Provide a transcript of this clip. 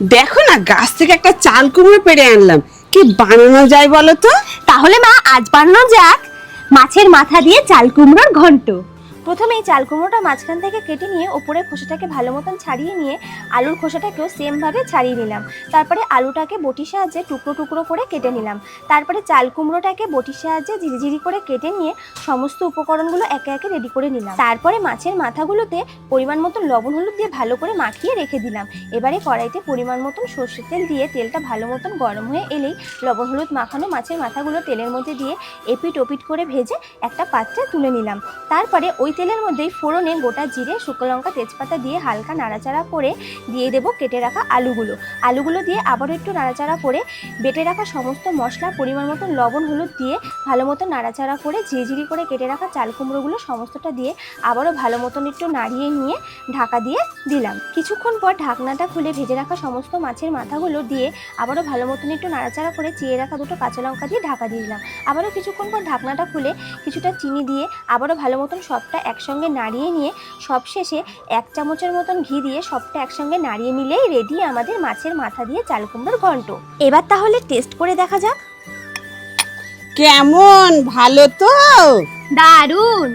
দেখো না, গাছ থেকে একটা চাল কুমড়ো পেড়ে আনলাম, কি বানানো যায় বলো তো? তাহলে মা আজ বানানো যাক মাছের মাথা দিয়ে চাল কুমড়োর ঘন্ট। প্রথমেই চাল কুমড়োটা মাঝখান থেকে কেটে নিয়ে ওপরের খোসাটাকে ভালো মতন ছাড়িয়ে নিয়ে আলুর খোসাটাকেও সেমভাবে ছাড়িয়ে নিলাম। তারপরে আলুটাকে বটির সাহায্যে টুকরো টুকরো করে কেটে নিলাম। তারপরে চাল কুমড়োটাকে বটির সাহায্যে ঝিরিঝিরি করে কেটে নিয়ে সমস্ত উপকরণগুলো একে একে রেডি করে নিলাম। তারপরে মাছের মাথাগুলোতে পরিমাণ মতন লবণ হলুদ দিয়ে ভালো করে মাখিয়ে রেখে দিলাম। এবারে কড়াইতে পরিমাণ মতন সর্ষের তেল দিয়ে তেলটা ভালো মতন গরম হয়ে এলেই লবণ হলুদ মাখানো মাছের মাথাগুলো তেলের মধ্যে দিয়ে এপিট ওপিট করে ভেজে একটা পাত্রে তুলে নিলাম। তারপরে ওই তেলের মধ্যেই ফোড়নে গোটা জিরে, শুকনো লঙ্কা, তেজপাতা দিয়ে হালকা নাড়াচাড়া করে দিয়ে দেবো কেটে রাখা আলুগুলো দিয়ে আবারও একটু নাড়াচাড়া করে বেটে রাখা সমস্ত মশলা, পরিমাণ মতন লবণ হলুদ দিয়ে ভালো মতো নাড়াচাড়া করে ঝিরিঝিরি করে কেটে রাখা চাল কুমড়োগুলো সমস্তটা দিয়ে আবারও ভালো মতন একটু নাড়িয়ে নিয়ে ঢাকা দিয়ে দিলাম। কিছুক্ষণ পর ঢাকনাটা খুলে ভেজে রাখা সমস্ত মাছের মাথাগুলো দিয়ে আবারও ভালো মতন একটু নাড়াচাড়া করে চিড়ে রাখা দুটো কাঁচা লঙ্কা দিয়ে ঢাকা দিয়ে দিলাম। আবারও কিছুক্ষণ পর ঢাকনাটা খুলে কিছুটা চিনি দিয়ে আবারও ভালো মতন সবটা একসঙ্গে নাড়িয়ে নিয়ে সবশেষে 1 চামচের মতন ঘি দিয়ে সবটা একসঙ্গে নাড়িয়ে নিলেই রেডি আমাদের মাছের মাথা দিয়ে চাল কুমড়োর ঘন্ট। এবার তাহলে টেস্ট করে দেখা যাক। কেমন, ভালো তো? দারুণ।